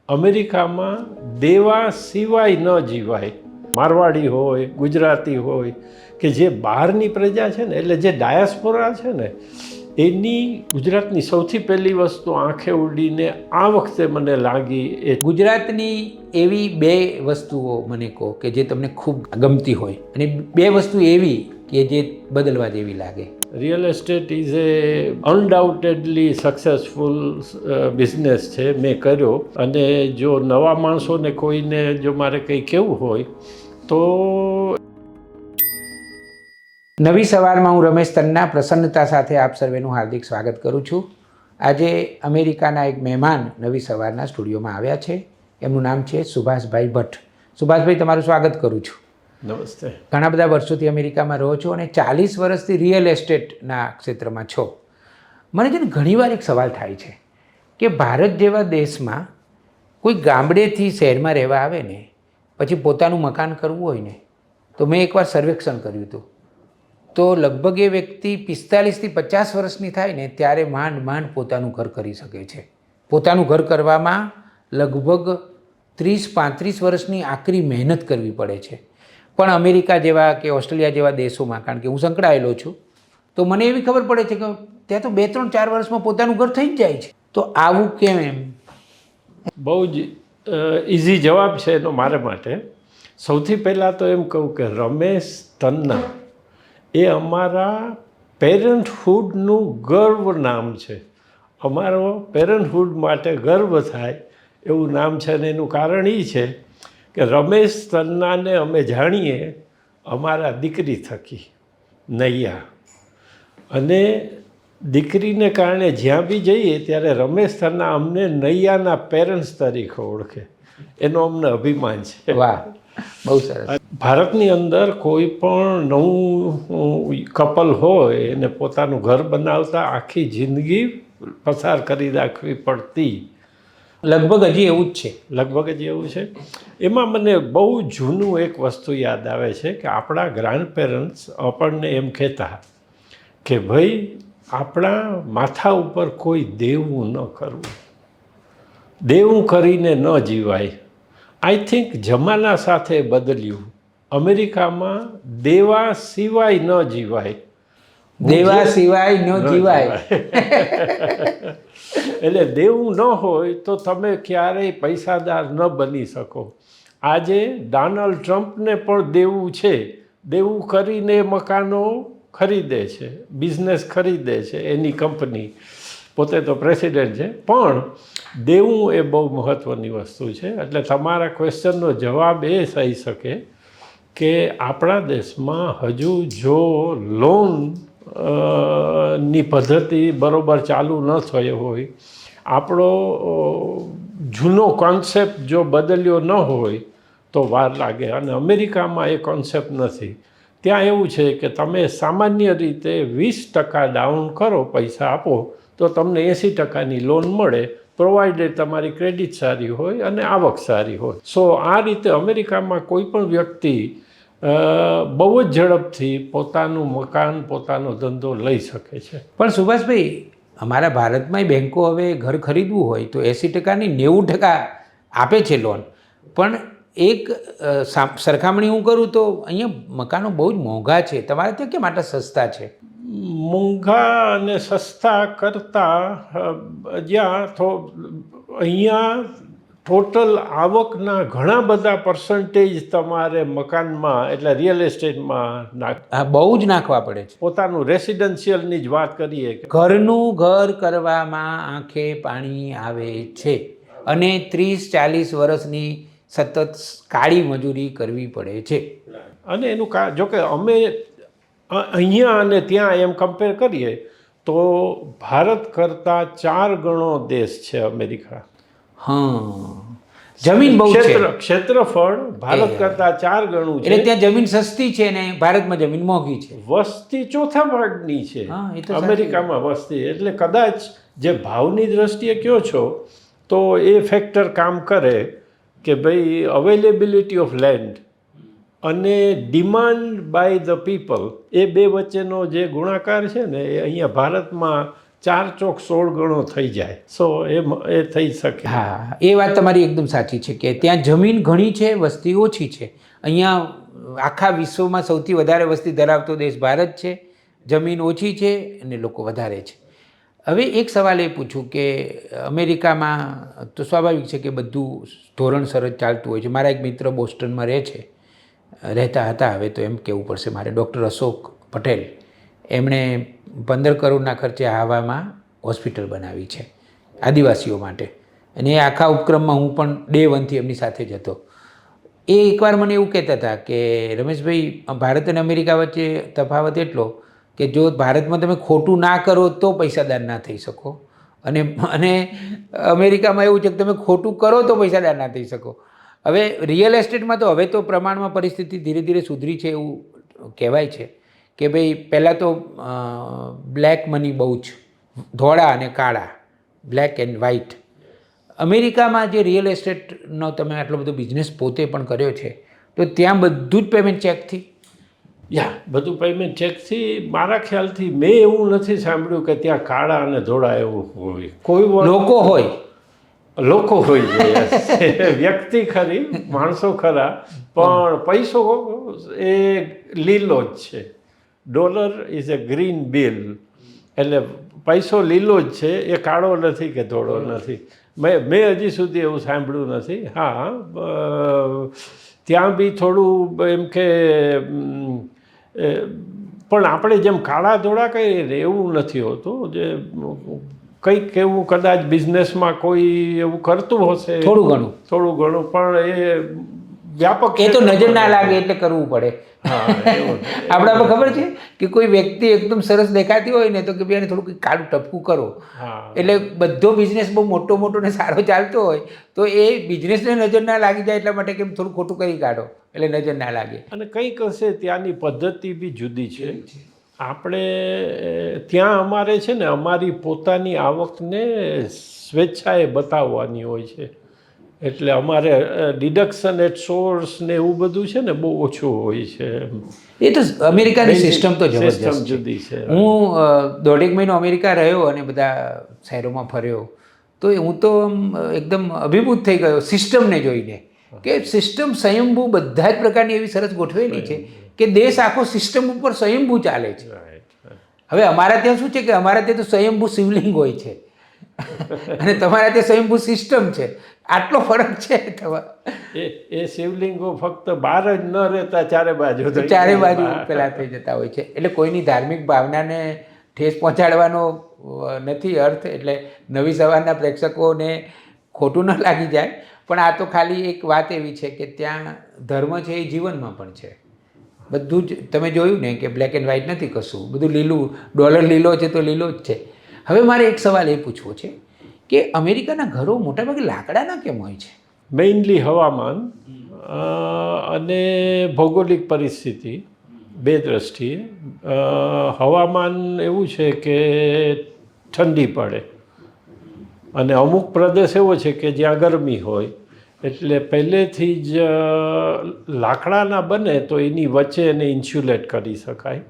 અમેરિકામાં દેવા સિવાય ન જીવાય. મારવાડી હોય, ગુજરાતી હોય કે જે બહારની પ્રજા છે ને, એટલે જે ડાયસ્પોરા છે ને, એની ગુજરાતની સૌથી પહેલી વસ્તુ આંખે ઉડીને આ વખતે મને લાગી એ ગુજરાતની એવી બે વસ્તુઓ મને કહો કે જે તમને ખૂબ ગમતી હોય, અને બે વસ્તુ એવી કે જે બદલવા જેવી લાગે. Real estate is a undoubtedly successful business છે, મેં કર્યો. અને જો નવા માણસોને કોઈને જો મારે કંઈ કહેવું હોય તો નવી સવારમાં હું રમેશ તન્ના પ્રસન્નતા સાથે આપ સર્વેનું હાર્દિક સ્વાગત કરું છું. આજે અમેરિકાના એક મહેમાન નવી સવારના સ્ટુડિયોમાં આવ્યા છે. એમનું નામ છે સુભાષભાઈ ભટ્ટ. સુભાષભાઈ, તમારું સ્વાગત કરું છું. નમસ્તે. ઘણા બધા વર્ષોથી અમેરિકામાં રહો છો અને 40 વર્ષથી રિયલ એસ્ટેટના ક્ષેત્રમાં છો. મને છે ને ઘણીવાર એક સવાલ થાય છે કે ભારત જેવા દેશમાં કોઈ ગામડેથી શહેરમાં રહેવા આવે ને, પછી પોતાનું મકાન કરવું હોય ને, તો મેં એકવાર સર્વેક્ષણ કર્યું હતું, તો લગભગ એ વ્યક્તિ 45થી 50 વર્ષની થાય ને ત્યારે માંડ માંડ પોતાનું ઘર કરી શકે છે. પોતાનું ઘર કરવામાં લગભગ 30-35 વર્ષની આકરી મહેનત કરવી પડે છે. પણ અમેરિકા જેવા કે ઓસ્ટ્રેલિયા જેવા દેશોમાં, કારણ કે હું સંકળાયેલો છું, તો મને એવી ખબર પડે છે કે ત્યાં તો 2-3-4 વર્ષમાં પોતાનું ઘર થઈ જ જાય છે. તો આવું કેમ? એમ બહુ જ ઇઝી જવાબ છે એનો મારે માટે. સૌથી પહેલાં તો એમ કહું કે રમેશ તન્ના એ અમારા પેરેન્ટહુડનું ગર્વ નામ છે. અમારો પેરેન્ટહુડ માટે ગર્વ થાય એવું નામ છે. અને એનું કારણ એ છે કે રમેશ તન્નાને અમે જાણીએ અમારા દીકરી થકી, નૈયા. અને દીકરીને કારણે જ્યાં બી જઈએ ત્યારે રમેશ તન્ના અમને નૈયાના પેરેન્ટ્સ તરીકે ઓળખે. એનો અમને અભિમાન છે. વાહ, બહુ સરસ. ભારતની અંદર કોઈ પણ નવું કપલ હોય એને પોતાનું ઘર બનાવતા આખી જિંદગી પસાર કરી રાખવી પડતી. લગભગ હજી એવું જ છે. લગભગ જ એવું છે. એમાં મને બહુ જૂનું એક વસ્તુ યાદ આવે છે કે આપણા ગ્રાન્ડ પેરેન્ટ્સ આપણને એમ કહેતા કે ભાઈ આપણા માથા ઉપર કોઈ દેવું ન કરવું, દેવું કરીને ન જીવાય. આઈ થિંક જમાના સાથે બદલ્યું. અમેરિકામાં દેવા સિવાય ન જીવાય. દેવા સિવાય ન જીવાય. એટલે દેવું ન હોય તો તમે ક્યારેય પૈસાદાર ન બની શકો. આજે ડોનાલ્ડ ટ્રમ્પને પણ દેવું છે. દેવું કરીને મકાનો ખરીદે છે, બિઝનેસ ખરીદે છે, એની કંપની. પોતે તો પ્રેસિડેન્ટ છે, પણ દેવું એ બહુ મહત્ત્વની વસ્તુ છે. એટલે તમારા ક્વેશ્ચનનો જવાબ એ થઈ શકે કે આપણા દેશમાં હજુ જો લોન ની પદ્ધતિ બરાબર ચાલુ ન થઈ હોય, આપણો જૂનો કોન્સેપ્ટ જો બદલ્યો ન હોય તો વાર લાગે. અને અમેરિકામાં એ કોન્સેપ્ટ નથી. ત્યાં એવું છે કે તમે સામાન્ય રીતે 20% ડાઉન કરો, પૈસા આપો, તો તમને 80%ની લોન મળે, પ્રોવાઇડેડ તમારી ક્રેડિટ સારી હોય અને આવક સારી હોય. સો આ રીતે અમેરિકામાં કોઈ પણ વ્યક્તિ બહુ જ ઝડપથી પોતાનું મકાન, પોતાનો ધંધો લઈ શકે છે. પણ સુભાષભાઈ, અમારા ભારતમાંય બેન્કો હવે ઘર ખરીદવું હોય તો 80%ની 90% આપે છે લોન. પણ એક સરખામણી હું કરું તો અહીંયા મકાનો બહુ જ મોંઘા છે. તમારે ત્યાં કેમ આટલા સસ્તા છે? મોંઘા અને સસ્તા કરતાં અહીંયા ટોટલ આવકના ઘણા બધા પર્સન્ટેજ તમારે મકાનમાં, એટલે રિયલ એસ્ટેટમાં બહુ જ નાખવા પડે છે. પોતાનું રેસિડેન્શિયલની જ વાત કરીએ, ઘરનું ઘર કરવામાં આંખે પાણી આવે છે અને 30-40 વર્ષની સતત કાળી મજૂરી કરવી પડે છે. અને એનું જોકે અમે અહીંયા અને ત્યાં એમ કમ્પેર કરીએ તો ભારત કરતાં 4 ગણો દેશ છે અમેરિકા. હા, જમીન બહુ છે. ક્ષેત્રફળ ભારત કરતાં 4 ગણું છે. એટલે ત્યાં જમીન સસ્તી છે ને ભારતમાં જમીન મોંઘી છે. વસ્તી ચોથા ભાગની છે અમેરિકામાં વસ્તી. એટલે કદાચ જે ભાવની દ્રષ્ટિએ કહો છો તો એ ફેક્ટર કામ કરે કે ભાઈ અવેલેબિલિટી ઓફ લેન્ડ અને ડિમાન્ડ બાય ધ પીપલ, એ બે વચ્ચેનો જે ગુણાકાર છે ને, એ અહીંયા ભારતમાં 4 ચોક 16 ગણો થઈ જાય. એ થઈ શકે. હા, એ વાત તમારી એકદમ સાચી છે કે ત્યાં જમીન ઘણી છે, વસ્તી ઓછી છે. અહીંયા આખા વિશ્વમાં સૌથી વધારે વસ્તી ધરાવતો દેશ ભારત છે, જમીન ઓછી છે અને લોકો વધારે છે. હવે એક સવાલ એ પૂછું કે અમેરિકામાં તો સ્વાભાવિક છે કે બધું ધોરણસર જ ચાલતું હોય છે. મારા એક મિત્ર બોસ્ટનમાં રહેતા હતા, હવે તો એમ કહેવું પડશે મારે, ડૉક્ટર અશોક પટેલ, એમણે 15 કરોડના ખર્ચે આહવામાં હોસ્પિટલ બનાવી છે આદિવાસીઓ માટે, અને એ આખા ઉપક્રમમાં હું પણ ડે 1 થી એમની સાથે જ હતો. એ એકવાર મને એવું કહેતા હતા કે રમેશભાઈ, ભારત અને અમેરિકા વચ્ચે તફાવત એટલો કે જો ભારતમાં તમે ખોટું ના કરો તો પૈસાદાર ના થઈ શકો, અને અમેરિકામાં એવું છે કે તમે ખોટું કરો તો પૈસાદાર ના થઈ શકો. હવે રિયલ એસ્ટેટમાં તો હવે તો પ્રમાણમાં પરિસ્થિતિ ધીરે ધીરે સુધરી છે એવું કહેવાય છે કે ભાઈ પહેલાં તો બ્લેક મની બહુ જ, ધોળા અને કાળા, બ્લેક એન્ડ વ્હાઇટ. અમેરિકામાં જે રિયલ એસ્ટેટનો તમે આટલો બધો બિઝનેસ પોતે પણ કર્યો છે, તો ત્યાં બધું જ પેમેન્ટ ચેકથી? બધું પેમેન્ટ ચેકથી. મારા ખ્યાલથી મેં એવું નથી સાંભળ્યું કે ત્યાં કાળા અને ધોળા એવું હોય. કોઈ લોકો હોય છે, વ્યક્તિ ખરી, માણસો ખરા, પણ પૈસો એ લીલો જ છે. Dollar is a green bill, એટલે પૈસો લીલો જ છે, એ કાળો નથી કે ધોળો નથી. મેં હજી સુધી એવું સાંભળ્યું નથી. હા, ત્યાં બી થોડું એમ કે પણ આપણે જેમ કાળા ધોળા કહીએ ને એવું નથી હોતું. જે કંઈક એવું કદાચ બિઝનેસમાં કોઈ એવું કરતું હશે થોડું ઘણું, પણ એ વ્યાપક, એ તો નજર ના લાગે એટલે કરવું પડે. આપણામાં ખબર છે કે કોઈ વ્યક્તિ એકદમ સરસ દેખાતી હોય ને તો કે ભાઈ થોડુંક કાળું ટપકું કરો, એટલે બધો બિઝનેસ બહુ મોટો ને સારો ચાલતો હોય તો એ બિઝનેસને નજર ના લાગી જાય એટલા માટે કેમ થોડું ખોટું કરી કાઢો એટલે નજર ના લાગે. અને કંઈક હશે ત્યાંની પદ્ધતિ બી જુદી છે. આપણે ત્યાં અમારે છે ને અમારી પોતાની આવકને સ્વેચ્છાએ બતાવવાની હોય છે, એટલે અમારે ડિડક્શન એટ સોર્સ ને એવું બધું છે ને બહુ ઓછું હોય છે. એ તો અમેરિકાની સિસ્ટમ તો જબરજસ્ત જુદી છે. હું 1.5 મહિનો અમેરિકા રહ્યો અને બધા શહેરોમાં ફર્યો, તો હું તો એકદમ અભિભૂત થઈ ગયો સિસ્ટમને જોઈને કે સિસ્ટમ સ્વયંભૂ બધા જ પ્રકારની એવી સરસ ગોઠવેલી છે કે દેશ આખો સિસ્ટમ ઉપર સ્વયંભૂ ચાલે છે. હવે અમારા ત્યાં શું છે કે અમારા ત્યાં તો સ્વયંભૂ શિવલિંગ હોય છે અને તમારા ત્યાં સ્વયંભૂ સિસ્ટમ છે. આટલો ફરક છે. એ શિવલિંગો ફક્ત બહાર જ ન રહેતા, ચારે બાજુ પેલા થઈ જતા હોય છે. એટલે કોઈની ધાર્મિક ભાવનાને ઠેસ પહોંચાડવાનો નથી અર્થ, એટલે નવી સવારના પ્રેક્ષકોને ખોટું ન લાગી જાય, પણ આ તો ખાલી એક વાત એવી છે કે ત્યાં ધર્મ છે એ જીવનમાં પણ છે. બધું જ તમે જોયું ને કે બ્લેક એન્ડ વ્હાઇટ નથી કશું, બધું લીલું, ડોલર લીલો છે તો લીલો જ છે. હવે મારે એક સવાલ એ પૂછવો છે કે અમેરિકાના ઘરો મોટાભાગે લાકડાના કેમ હોય છે? મેઇનલી હવામાન અને ભૌગોલિક પરિસ્થિતિ બે દ્રષ્ટિએ. હવામાન એવું છે કે ઠંડી પડે અને અમુક પ્રદેશ એવો છે કે જ્યાં ગરમી હોય, એટલે પહેલેથી જ લાકડાના બને તો એની વચ્ચે એને ઇન્સ્યુલેટ કરી શકાય.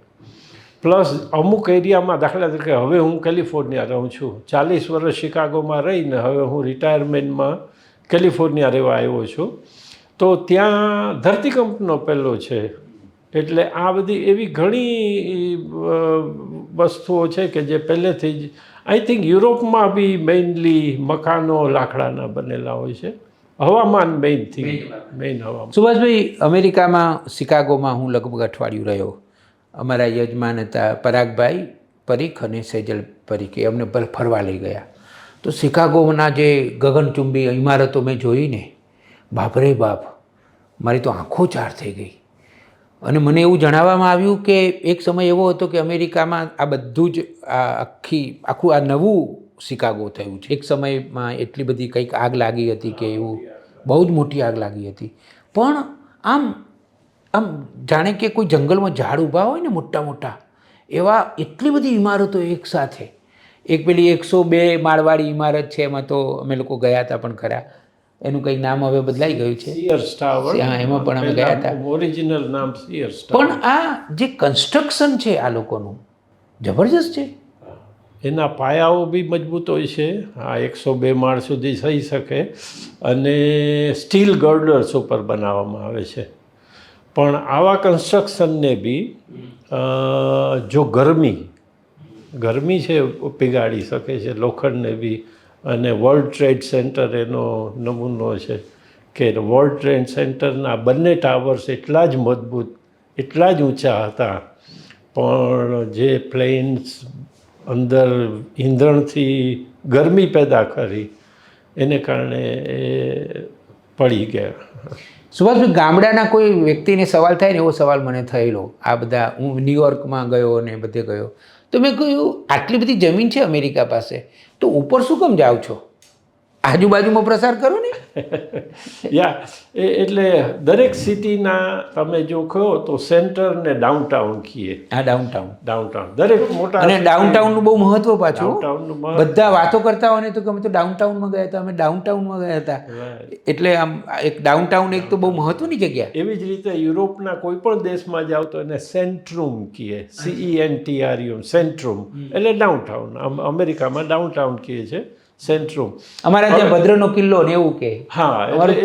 પ્લસ અમુક એરિયામાં, દાખલા તરીકે હવે હું કેલિફોર્નિયા રહું છું, 40 વર્ષ શિકાગોમાં રહીને હવે હું રિટાયરમેન્ટમાં કેલિફોર્નિયા રહેવા આવ્યો છું, તો ત્યાં ધરતીકંપનો પહેલો છે. એટલે આ બધી એવી ઘણી વસ્તુઓ છે કે જે પહેલેથી જ, આઈ થિંક યુરોપમાં બી મેઇનલી મકાનો લાકડાના બનેલા હોય છે. હવામાન મેઇન હવામાન. સુભાષભાઈ, અમેરિકામાં શિકાગોમાં હું લગભગ અઠવાડિયું રહ્યો. અમારા યજમાન હતા પરાગભાઈ પરીખ અને સેજલ પરીખ, અમને ફરવા લઈ ગયા. તો શિકાગોના જે ગગનચુંબી ઇમારતો મેં જોઈને, બાપરે બાપ, મારી તો આંખો ચાર થઈ ગઈ. અને મને એવું જણાવવામાં આવ્યું કે એક સમય એવો હતો કે અમેરિકામાં આ બધું જ આખું આ નવું શિકાગો થયું છે. એક સમયમાં એટલી બધી કંઈક આગ લાગી હતી કે એવું બહુ જ મોટી આગ લાગી હતી, પણ આમ જાણે કે કોઈ જંગલમાં ઝાડ ઊભા હોય ને મોટા મોટા એવા, એટલી બધી ઇમારતો એકસાથે. એક પેલી 102 માળવાળી ઇમારત છે, એમાં તો અમે લોકો ગયા હતા પણ ખરા, એનું કંઈક નામ હવે બદલાઈ ગયું છે, સિયર્સ ટાવર. હા, એમાં પણ અમે ગયા હતા. ઓરિજિનલ નામ સિયર્સ ટાવર. પણ આ જે કન્સ્ટ્રક્શન છે આ લોકોનું જબરજસ્ત છે. એના પાયાઓ બી મજબૂત હોય છે, આ 102 માળ સુધી થઈ શકે, અને સ્ટીલ ગર્ડર્સ ઉપર બનાવવામાં આવે છે. પણ આવા કન્સ્ટ્રક્શનને બી જો ગરમી છે પીગાડી શકે છે લોખંડને બી. અને વર્લ્ડ ટ્રેડ સેન્ટર એનો નમૂનો છે કે વર્લ્ડ ટ્રેડ સેન્ટરના બંને ટાવર્સ એટલા જ મજબૂત, એટલા જ ઊંચા હતા, પણ જે પ્લેન્સ અંદર ઈંધણથી ગરમી પેદા કરી એને કારણે એ પડી ગયા. સુભાષભાઈ, ગામડાના કોઈ વ્યક્તિને સવાલ થાય ને, એવો સવાલ મને થયેલો. આ બધા હું ન્યુયોર્કમાં ગયો ને બધે ગયો, તો મેં કહ્યું આટલી બધી જમીન છે અમેરિકા પાસે, તો ઉપર શું કેમ જાઓ છો? આજુબાજુમાં પ્રસાર કરો ને. એટલે દરેક સિટીના તમે જો કહો તો સેન્ટર ને ડાઉનટાઉન કહીએ. હા, ડાઉનટાઉન દરેક મોટા, અને ડાઉનટાઉનનું બહુ મહત્વ પાછું. ડાઉનટાઉનનું મહત્વ. બધા વાતો કરતા હોય ને તો ગમે તો ડાઉનટાઉનમાં ગયા હતા, અમે ડાઉનટાઉનમાં ગયા હતા. એટલે આમ એક ડાઉનટાઉન એક તો બહુ મહત્વની જગ્યા. એવી જ રીતે યુરોપના કોઈ પણ દેશમાં જાઓ તો એને સેન્ટ્રુમ કહીએ, CENTRUM, સેન્ટ્રુમ એટલે ડાઉનટાઉન. અમેરિકામાં ડાઉનટાઉન કહીએ છે, સેન્ટ્રુમ. અમારા જે ભદ્રનો કિલ્લો ને એવું કે. હા, અમારું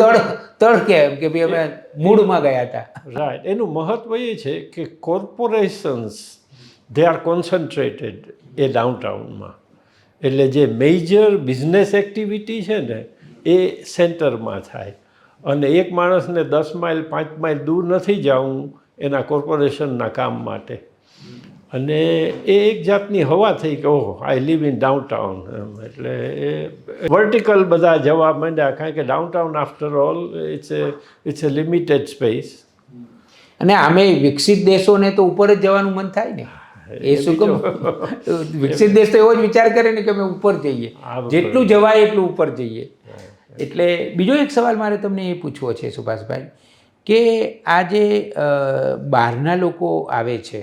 તળ કે ભાઈ અમે મૂળમાં ગયા હતા. રાઈટ. એનું મહત્વ એ છે કે કોર્પોરેશન્સ દે આર કોન્સન્ટ્રેટેડ એ ડાઉનટાઉનમાં. એટલે જે મેજર બિઝનેસ એક્ટિવિટી છે ને એ સેન્ટરમાં થાય, અને એક માણસને 10 માઇલ 5 માઇલ દૂર નથી જવું એના કોર્પોરેશનના કામ માટે. અને એ એક જાતની હવા થઈ કે oh, I live in downtown. એટલે એ વર્ટિકલ બધા જવા માંડ્યા, કારણ કે downtown after all it's a limited space. અને આમે વિકસિત દેશોને તો ઉપર જ જવાનું મન થાય ને. એ શું કહું, વિકસિત દેશ તો એવો જ વિચાર કરે ને કે અમે ઉપર જઈએ, જેટલું જવાય એટલું ઉપર જઈએ. એટલે બીજો એક સવાલ મારે તમને એ પૂછવો છે સુભાષભાઈ, કે આ જે બહારના લોકો આવે છે,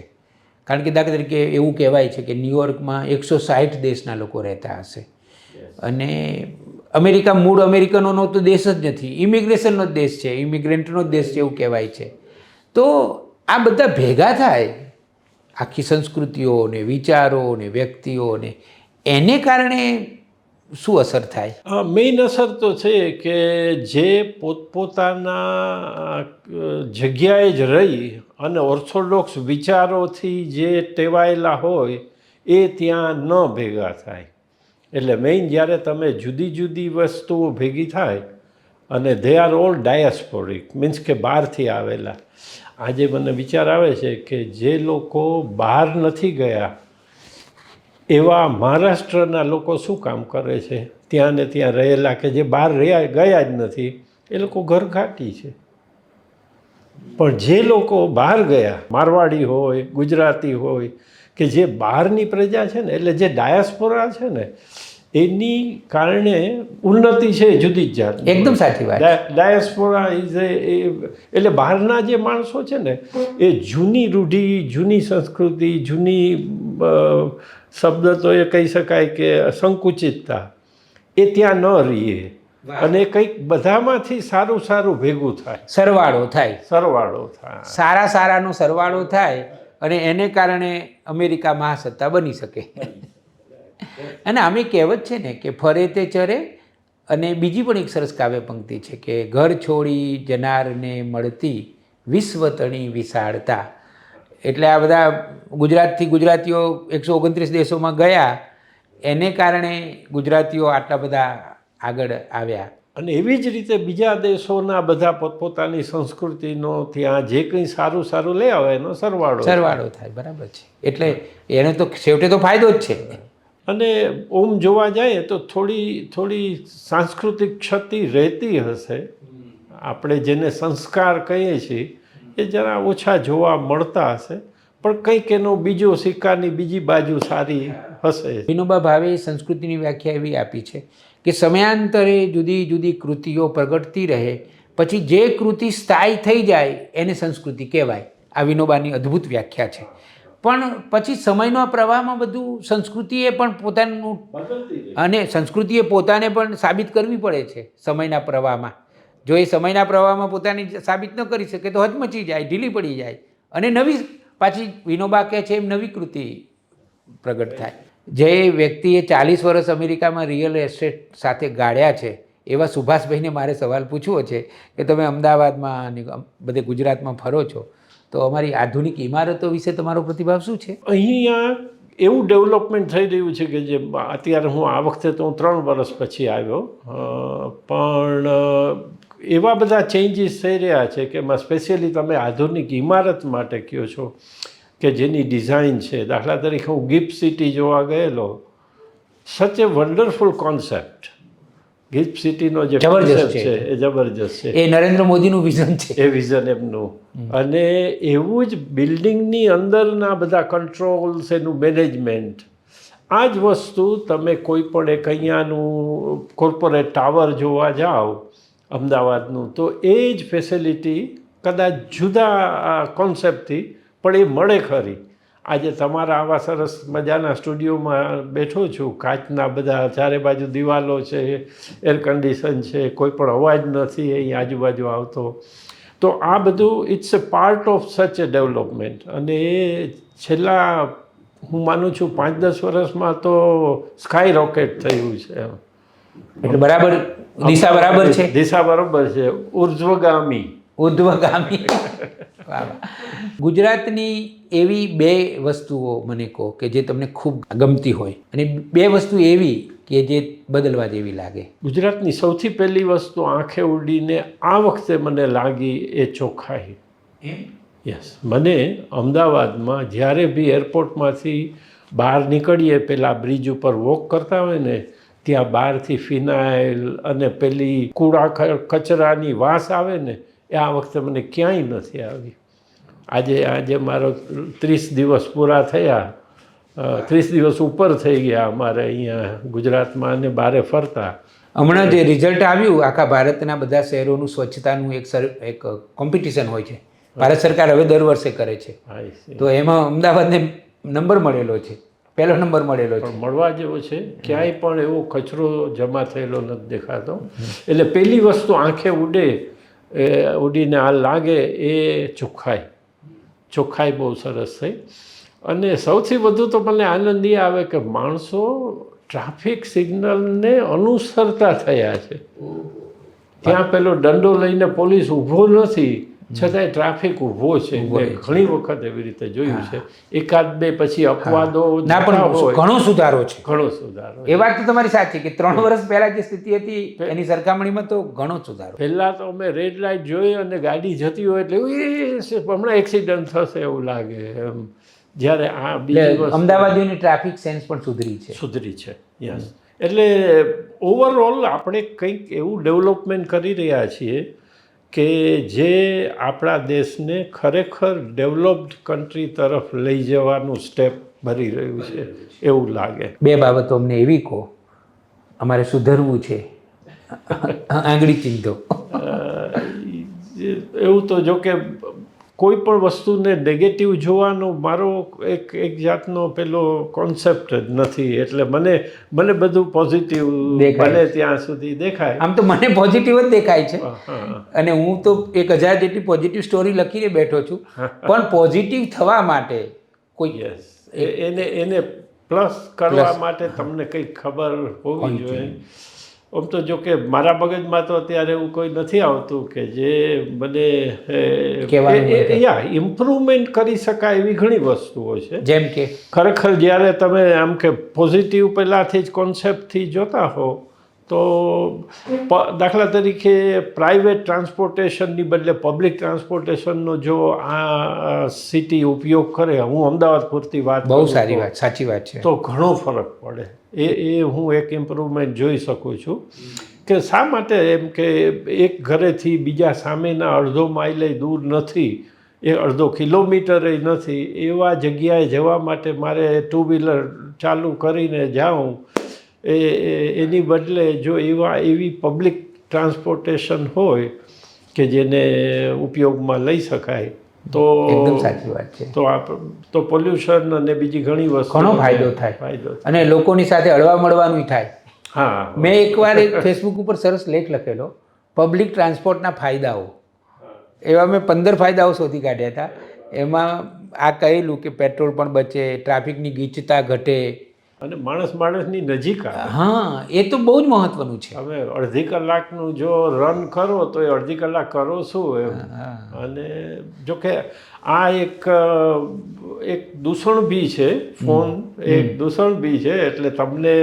કારણ કે દાખલા તરીકે એવું કહેવાય છે કે ન્યુયોર્કમાં 160 દેશના લોકો રહેતા હશે, અને અમેરિકા મૂળ અમેરિકનોનો તો દેશ જ નથી, ઇમિગ્રેશનનો જ દેશ છે, ઇમિગ્રન્ટનો જ દેશ છે એવું કહેવાય છે. તો આ બધા ભેગા થાય, આખી સંસ્કૃતિઓ ને વિચારો ને વ્યક્તિઓ ને, એને કારણે શું અસર થાય? મેઇન અસર તો છે કે જે પોતપોતાના જગ્યાએ જ રહી અને ઓર્થોડોક્સ વિચારોથી જે ટેવાયેલા હોય એ ત્યાં ન ભેગા થાય. એટલે મેઇન જ્યારે તમે જુદી જુદી વસ્તુઓ ભેગી થાય, અને ધે આર ઓલ ડાયસ્પોરિક, મીન્સ કે બહારથી આવેલા. આજે મને વિચાર આવે છે કે જે લોકો બહાર નથી ગયા એવા મહારાષ્ટ્રના લોકો શું કામ કરે છે ત્યાં ને ત્યાં રહેલા, કે જે બહાર ગયા જ નથી, એ લોકો ઘર ઘાટી છે. પણ જે લોકો બહાર ગયા, મારવાડી હોય, ગુજરાતી હોય, કે જે બહારની પ્રજા છે ને, એટલે જે ડાયસ્પોરા છે ને, એની કારણે ઉન્નતિ છે જુદી જ જાત. એકદમ સાચી વાત. ડાયસ્પોરા ઇઝ એટલે બહારના જે માણસો છે ને એ જૂની રૂઢિ, જૂની સંસ્કૃતિ, જૂની શબ્દ તો એ કહી શકાય કે સંકુચિતતા, એ ત્યાં ન રહીએ, અને કંઈક બધામાંથી સારું સારું ભેગું થાય, સરવાળો થાય, સારાનો સરવાળો થાય, અને એને કારણે અમેરિકા મહાસત્તા બની શકે. અને આમે કહેવત છે ને કે ફરે તે ચરે. અને બીજી પણ એક સરસ કાવ્ય પંક્તિ છે કે ઘર છોડી જનારને મળતી વિશ્વતણી વિશાળતા. એટલે આ બધા ગુજરાતીઓ 129 દેશોમાં ગયા, એને કારણે ગુજરાતીઓ આટલા બધા આગળ આવ્યા. અને એવી જ રીતે બીજા દેશોના બધા પોતપોતાની સંસ્કૃતિનો ત્યાં જે કંઈ સારું સારું લઈ આવે એનો સરવાળો થાય. બરાબર છે. એટલે એને તો છેવટે તો ફાયદો જ છે. અને ઓમ જોવા જાય તો થોડી સાંસ્કૃતિક ક્ષતિ રહેતી હશે. આપણે જેને સંસ્કાર કહીએ છીએ એ જરા ઓછા જોવા મળતા હશે, પણ કંઈક એનો બીજો સિક્કાની બીજી બાજુ સારી હશે. વિનોબા ભાવે સંસ્કૃતિની વ્યાખ્યા એવી આપી છે કે સમયાંતરે જુદી જુદી કૃતિઓ પ્રગટતી રહે, પછી જે કૃતિ સ્થાયી થઈ જાય એને સંસ્કૃતિ કહેવાય. આ વિનોબાની અદ્ભુત વ્યાખ્યા છે. પણ પછી સમયના પ્રવાહમાં બધું સંસ્કૃતિએ પણ પોતાનું, અને સંસ્કૃતિએ પોતાને પણ સાબિત કરવી પડે છે સમયના પ્રવાહમાં. જો એ સમયના પ્રવાહમાં પોતાની સાબિત ન કરી શકે તો હચમચી જાય, ઢીલી પડી જાય, અને નવી પાછી વિનોબા કહે છે એમ નવી કૃતિ પ્રગટ થાય. જે વ્યક્તિએ 40 વર્ષ અમેરિકામાં રિયલ એસ્ટેટ સાથે ગાળ્યા છે એવા સુભાષભાઈને મારે સવાલ પૂછવો છે કે તમે અમદાવાદમાં અને બધે ગુજરાતમાં ફરો છો, તો અમારી આધુનિક ઇમારતો વિશે તમારો પ્રતિભાવ શું છે? અહીંયા એવું ડેવલપમેન્ટ થઈ રહ્યું છે કે જે અત્યારે હું આ વખતે તો હું 3 વર્ષ પછી આવ્યો, પણ એવા બધા ચેન્જીસ થઈ રહ્યા છે કે એમાં સ્પેશિયલી તમે આધુનિક ઇમારત માટે કહો છો કે જેની ડિઝાઇન છે. દાખલા તરીકે હું ગિફ્ટ સિટી જોવા ગયેલો, સચ એ વન્ડરફુલ કોન્સેપ્ટ. ગિફ્ટ સિટીનો જે કોન્સેપ્ટ છે એ જબરજસ્ત છે. એ નરેન્દ્ર મોદીનું વિઝન છે, એ વિઝન એમનું. અને એવું જ બિલ્ડિંગની અંદરના બધા કંટ્રોલ્સ, એનું મેનેજમેન્ટ, આ જ વસ્તુ તમે કોઈ પણ એક અહીંયાનું કોર્પોરેટ ટાવર જોવા જાઓ અમદાવાદનું, તો એ જ ફેસિલિટી કદાચ જુદા કોન્સેપ્ટથી પણ એ મળે ખરી. આજે તમારા આવા સરસ મજાના સ્ટુડિયોમાં બેઠો છું, કાચના બધા ચારે બાજુ દિવાલો છે, એર કન્ડિશન છે, કોઈ પણ અવાજ નથી અહીં આજુબાજુ આવતો. તો આ બધું ઇટ્સ એ પાર્ટ ઓફ સચ એ ડેવલપમેન્ટ. અને એ છેલ્લા હું માનું છું 5-10 વર્ષમાં તો સ્કાય રોકેટ થયું છે. એટલે બરાબર દિશા બરાબર છે, દિશા બરાબર છે, ઉર્ધ્વગામી. ગુજરાતની એવી 2 વસ્તુઓ મને કહો કે જે તમને ખૂબ ગમતી હોય, અને 2 વસ્તુ એવી કે જે બદલવા જેવી લાગે. ગુજરાતની સૌથી પહેલી વસ્તુ આંખે ઉડીને આ વખતે મને લાગી એ ચોખ્ખાઈ. યસ, મને અમદાવાદમાં જ્યારે બી એરપોર્ટમાંથી બહાર નીકળીએ, પહેલાં બ્રિજ ઉપર વોક કરતા હોય ને, ત્યાં બહારથી ફિનાઇલ અને પેલી કૂડા કચરાની વાસ આવે ને, એ આ વખતે મને ક્યાંય નથી આવી. આજે મારો 30 દિવસ પૂરા થયા, 30 દિવસ ઉપર થઈ ગયા અમારે અહીંયા ગુજરાતમાં અને બહારે ફરતા. હમણાં જે રિઝલ્ટ આવ્યું, આખા ભારતના બધા શહેરોનું સ્વચ્છતાનું એક કોમ્પિટિશન હોય છે, ભારત સરકાર હવે દર વર્ષે કરે છે, તો એમાં અમદાવાદને નંબર મળેલો છે, પહેલો નંબર મળેલો છે. મળવા જેવો છે, ક્યાંય પણ એવો કચરો જમા થયેલો નથી દેખાતો. એટલે પહેલી વસ્તુ આંખે ઉડીને આ લાગે એ ચોખ્ખાઈ બહુ સરસ થઈ. અને સૌથી વધુ તો મને આનંદ એ આવે કે માણસો ટ્રાફિક સિગ્નલને અનુસરતા થયા છે. ત્યાં પેલો દંડો લઈને પોલીસ ઊભો નથી, છતાંય ટ્રાફિક ઊભો છે. ઘણી વખત એવી રીતે જોયું છે. 1-2 પછી અપવાદો ના, પણ ઘણો સુધારો છે, ઘણો સુધારો. એ વાત તો તમારી સાચી કે 3 વર્ષ પહેલા જે સ્થિતિ હતી એની સરખામણીમાં તો ઘણો સુધારો. પહેલાં તો અમે રેડ લાઇટ જોઈ અને ગાડી જતી હોય એટલે હમણાં એક્સિડન્ટ થશે એવું લાગે એમ. જ્યારે આ બીજી અમદાવાદીઓની ટ્રાફિક સેન્સ પણ સુધરી છે. યસ. એટલે ઓવરઓલ આપણે કંઈક એવું ડેવલપમેન્ટ કરી રહ્યા છીએ કે જે આપણા દેશને ખરેખર ડેવલપ્ડ કન્ટ્રી તરફ લઈ જવાનું સ્ટેપ ભરી રહ્યું છે એવું લાગે. 2 બાબતો અમને એવી કહો, અમારે સુધરવું છે, આંગળી ચીંધો. એવું તો જો કે કોઈ પણ વસ્તુને નેગેટિવ જોવાનો મારો એક જાતનો પેલો કોન્સેપ્ટ જ નથી. એટલે મને બધું પોઝિટિવ બને ત્યાં સુધી દેખાય. આમ તો મને પોઝિટિવ જ દેખાય છે, અને હું તો 1000 જેટલી પોઝિટિવ સ્ટોરી લખીને બેઠો છું, પણ પોઝિટિવ થવા માટે કોઈ એને પ્લસ કરવા માટે તમને કંઈક ખબર હોવી જોઈએ. આમ તો જો કે મારા મગજમાં તો અત્યારે એવું કોઈ નથી આવતું કે જે મને ઇમ્પ્રુવમેન્ટ કરી શકાય એવી ઘણી વસ્તુઓ છે. જેમ કે ખરેખર જ્યારે તમે આમ કે પોઝિટિવ પહેલાંથી જ કોન્સેપ્ટથી જોતા હો તો દાખલા તરીકે પ્રાઇવેટ ટ્રાન્સપોર્ટેશનની બદલે પબ્લિક ટ્રાન્સપોર્ટેશનનો જો આ સિટી ઉપયોગ કરે, હું અમદાવાદ પૂરતી વાત બહુ સારી વાત, સાચી વાત છે, તો ઘણો ફરક પડે. એ હું એક ઇમ્પ્રુવમેન્ટ જોઈ શકું છું કે શા માટે એમ કે એક ઘરેથી બીજા સામેના અડધો માઇલે દૂર નથી, એ અડધો કિલોમીટરે નથી, એવા જગ્યાએ જવા માટે મારે 2 વ્હીલર ચાલુ કરીને જાઉં, એની બદલે જો એવી પબ્લિક ટ્રાન્સપોર્ટેશન હોય કે જેને ઉપયોગમાં લઈ શકાય તો એકદમ સાચી વાત છે. તો પોલ્યુશન અને બીજી ઘણી વસ્તુ ઘણો ફાયદો થાય, અને લોકોની સાથે હળવા મળવાનું થાય. હા, મેં એકવાર ફેસબુક ઉપર સરસ લેખ લખેલો, પબ્લિક ટ્રાન્સપોર્ટના ફાયદાઓ. એવા મેં 15 ફાયદાઓ શોધી કાઢ્યા હતા. એમાં આ કહેલું કે પેટ્રોલ પણ બચે, ટ્રાફિકની ગીચતા ઘટે, અને માણસની નજીક આવે. હા, એ તો બહુ જ મહત્વનું છે. હવે અડધી કલાકનું જો રન કરો તો એ અડધી કલાક કરો શું એમ. અને જો કે આ એક દૂષણ બી છે, ફોન એક દૂષણ બી છે. એટલે તમને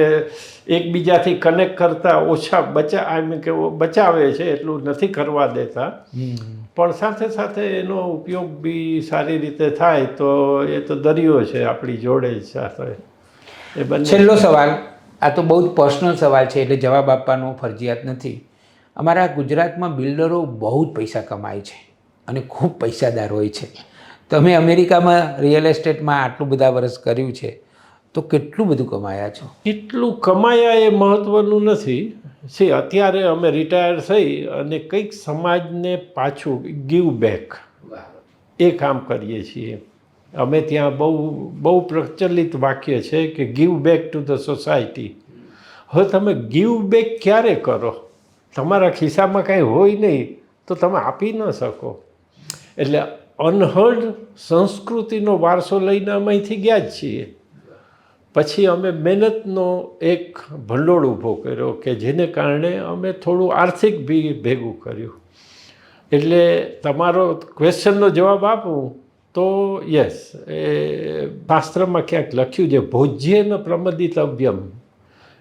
એકબીજાથી કનેક્ટ કરતા ઓછા બચાવે છે, એટલું નથી કરવા દેતા. પણ સાથે સાથે એનો ઉપયોગ બી સારી રીતે થાય તો એ તો દરિયો છે આપણી જોડે જ સાથે. છેલ્લો સવાલ, આ તો બહુ જ પર્સનલ સવાલ છે એટલે જવાબ આપવાનો ફરજિયાત નથી. અમારા ગુજરાતમાં બિલ્ડરો બહુ જ પૈસા કમાય છે અને ખૂબ પૈસાદાર હોય છે. તમે અમેરિકામાં રિયલ એસ્ટેટમાં આટલું બધા વર્ષ કર્યું છે તો કેટલું બધું કમાયા છો? કેટલું કમાયા એ મહત્ત્વનું નથી. અત્યારે અમે રિટાયર થઈ અને કંઈક સમાજને પાછું ગીવ બેક એ કામ કરીએ છીએ. અમે ત્યાં બહુ પ્રચલિત વાક્ય છે કે give back to the society. હવે તમે ગીવ બેક ક્યારે કરો? તમારા ખિસ્સામાં કાંઈ હોય નહીં તો તમે આપી ન શકો. એટલે અનહર્ડ સંસ્કૃતિનો વારસો લઈને અમે અહીંથી ગયા જ છીએ. પછી અમે મહેનતનો એક ભંડોળ ઊભો કર્યો કે જેને કારણે અમે થોડું આર્થિક બી ભેગું કર્યું. એટલે તમારો ક્વેશ્ચનનો જવાબ આપું તો યસ, એ શાસ્ત્રમાં ક્યાંક લખ્યું છે ભોજ્યેન પ્રમદિતવ્યમ,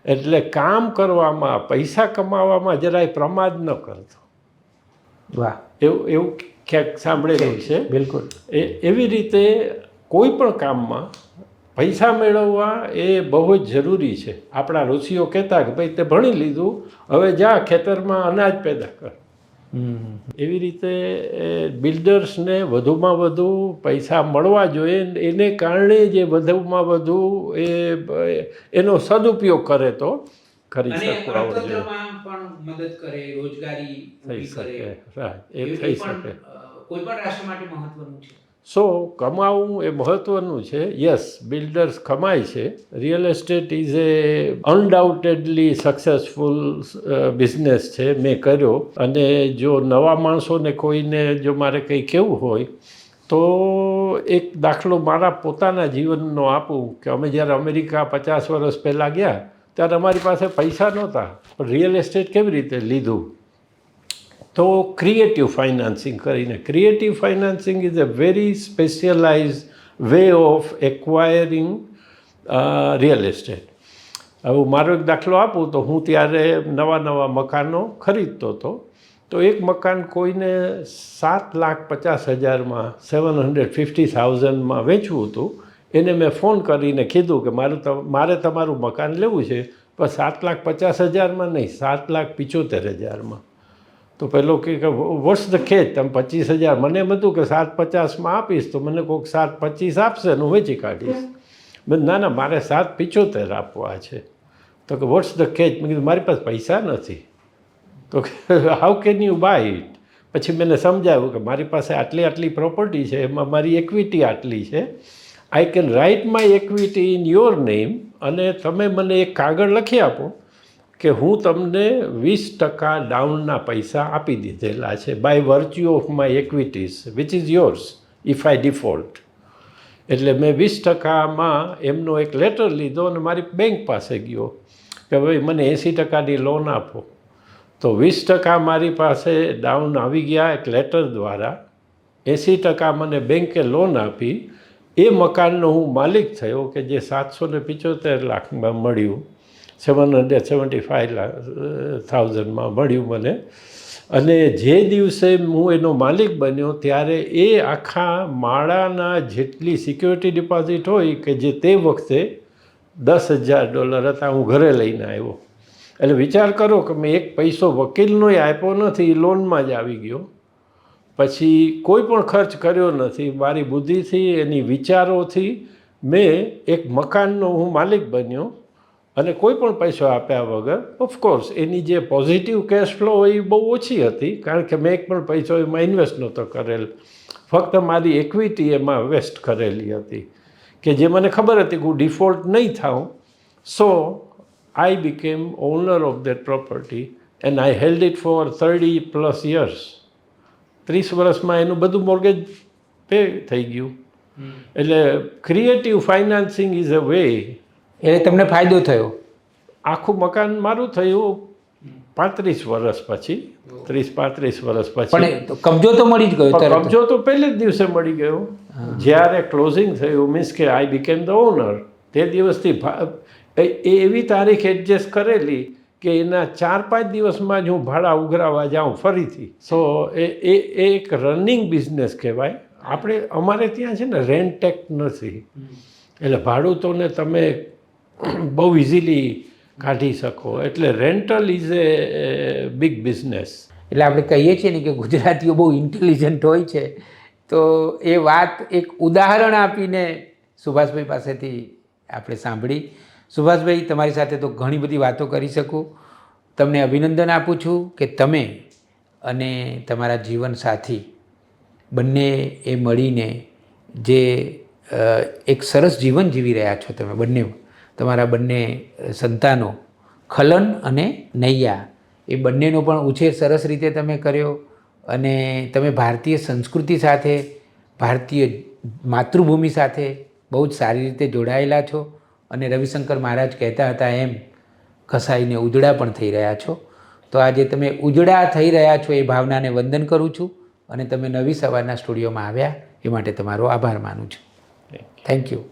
એટલે કામ કરવામાં, પૈસા કમાવામાં જરાય પ્રમાદ ન કરતો. વાહ, એવું ક્યાંક સાંભળેલું છે. બિલકુલ. એવી રીતે કોઈ પણ કામમાં પૈસા મેળવવા એ બહુ જ જરૂરી છે. આપણા ઋષિઓ કહેતા કે ભાઈ તે ભણી લીધું, હવે જા ખેતરમાં અનાજ પેદા કર. એવી રીતે બિલ્ડર્સને વધુમાં વધુ પૈસા મળવા જોઈએ. એને કારણે જે વધુમાં વધુ એનો સદુપયોગ કરે તો કરી શકવા જોઈએ. મદદ કરે, રોજગારી થઈ શકે, એ થઈ શકે. કોઈ પણ રાષ્ટ્ર માટે મહત્વનું છે. કમાવું એ મહત્ત્વનું છે. યસ, બિલ્ડર્સ કમાય છે. Real estate is a undoubtedly successful business છે. મેં કર્યો. અને જો નવા માણસોને કોઈને જો મારે કંઈ કહેવું હોય તો એક દાખલો મારા પોતાના જીવનનો આપું કે અમે જ્યારે અમેરિકા 50 વર્ષ પહેલાં ગયા ત્યારે અમારી પાસે પૈસા નહોતા, પણ રિયલ એસ્ટેટ કેવી રીતે લીધું? તો ક્રિએટિવ ફાઇનાન્સિંગ કરીને. Creative financing is a very specialise way of acquiring real estate. હવે મારો એક દાખલો આપું તો હું ત્યારે નવા મકાનો ખરીદતો હતો. તો એક મકાન કોઈને 7,50,000માં 750,000માં વેચવું હતું. એને મેં ફોન કરીને કીધું કે મારે તમારું મકાન લેવું છે, પણ 7,50,000માં નહીં, 7,75,000માં. તો પેલો કે વોટ્સ ધ કેચ, તમે 25,000, મને એમ હતું કે 7,50,000માં આપીશ તો મને કોઈક 7,25,000 આપશે ને હું વેચી કાઢીશ. ના, મારે 7,75,000 આપવા છે. તો કે વોટ્સ ધ કેચ? મેં કીધું મારી પાસે પૈસા નથી. તો how can you buy it? પછી મેં સમજાવ્યું કે મારી પાસે આટલી પ્રોપર્ટી છે, એમાં મારી ઇક્વિટી આટલી છે. I can write my equity in your name, અને તમે મને એક કાગળ લખી આપો કે હું તમને 20% ડાઉનના પૈસા આપી દીધેલા છે by virtue of my equities which is yours if I default. એટલે મેં 20%માં એમનો એક લેટર લીધો અને મારી બેંક પાસે ગયો કે ભાઈ મને 80%ની લોન આપો. તો 20% મારી પાસે ડાઉન આવી ગયા એક લેટર દ્વારા. 80% મને બેંકે લોન આપી. એ મકાનનો હું માલિક થયો કે જે 775 લાખમાં મળ્યું, 775,000માં મળ્યું મને. અને જે દિવસે હું એનો માલિક બન્યો ત્યારે એ આખા માળાના જેટલી સિક્યોરિટી ડિપોઝિટ હોય કે જે તે વખતે $10,000 હતા, હું ઘરે લઈને આવ્યો. એટલે વિચાર કરો કે મેં એક પૈસો વકીલનોય આપ્યો નથી, લોનમાં જ આવી ગયો. પછી કોઈ પણ ખર્ચ કર્યો નથી. મારી બુદ્ધિથી, એની વિચારોથી મેં એક મકાનનો હું માલિક બન્યો અને કોઈ પણ પૈસો આપ્યા વગર. ઓફકોર્સ એની જે પોઝિટિવ કેશ ફ્લો હોય એ બહુ ઓછી હતી, કારણ કે મેં એક પણ પૈસો એમાં ઇન્વેસ્ટ નહોતો કરેલ. ફક્ત મારી ઇક્વિટી એમાં વેસ્ટ કરેલી હતી કે જે મને ખબર હતી કે હું ડિફોલ્ટ નહીં થાઉં. So I became owner of that property and I held it for 30+ years. 30 વર્ષમાં એનું બધું મોર્ગેજ પે થઈ ગયું. એટલે creative financing is a way એટલે તમને ફાયદો થયો? આખું મકાન મારું થયું 35 વર્ષ પછી, 30-35 વર્ષ પછી. પણ તો કબજો તો મળી જ ગયો પણ તરત. કબજો તો પહેલે જ દિવસે મળી ગયો. જ્યારે ક્લોઝિંગ થયું, મીન્સ કે આઈ બીકેમ ધ ઓનર, તે દિવસથી એવી તારીખ એડજસ્ટ કરેલી કે એના 4-5 દિવસમાં જ હું ભાડા ઉઘરાવા જાઉં ફરીથી. સો એ એક રનિંગ બિઝનેસ કહેવાય. અમારે ત્યાં છે ને રેન્ટ ટેક્સ નથી, એટલે ભાડુતોને તમે બહુ ઇઝીલી કાઢી શકો. એટલે rental is A big business. એટલે આપણે કહીએ છીએ ને કે ગુજરાતીઓ બહુ ઇન્ટેલિજન્ટ હોય છે, તો એ વાત એક ઉદાહરણ આપીને સુભાષભાઈ પાસેથી આપણે સાંભળી. સુભાષભાઈ, તમારી સાથે તો ઘણી બધી વાતો કરી શકું. તમને અભિનંદન આપું છું કે તમે અને તમારા જીવનસાથી બંને એ મળીને જે એક સરસ જીવન જીવી રહ્યા છો. તમે બંને, તમારા બંને સંતાનો ખલન અને નૈયા, એ બંનેનો પણ ઉછેર સરસ રીતે તમે કર્યો અને તમે ભારતીય સંસ્કૃતિ સાથે, ભારતીય માતૃભૂમિ સાથે બહુ જ સારી રીતે જોડાયેલા છો અને રવિશંકર મહારાજ કહેતા હતા એમ ઘસાઈને ઉજળા પણ થઈ રહ્યા છો. તો આજે તમે ઉજળા થઈ રહ્યા છો એ ભાવનાને વંદન કરું છું અને તમે નવી સવારના સ્ટુડિયોમાં આવ્યા એ માટે તમારો આભાર માનું છું. Thank you.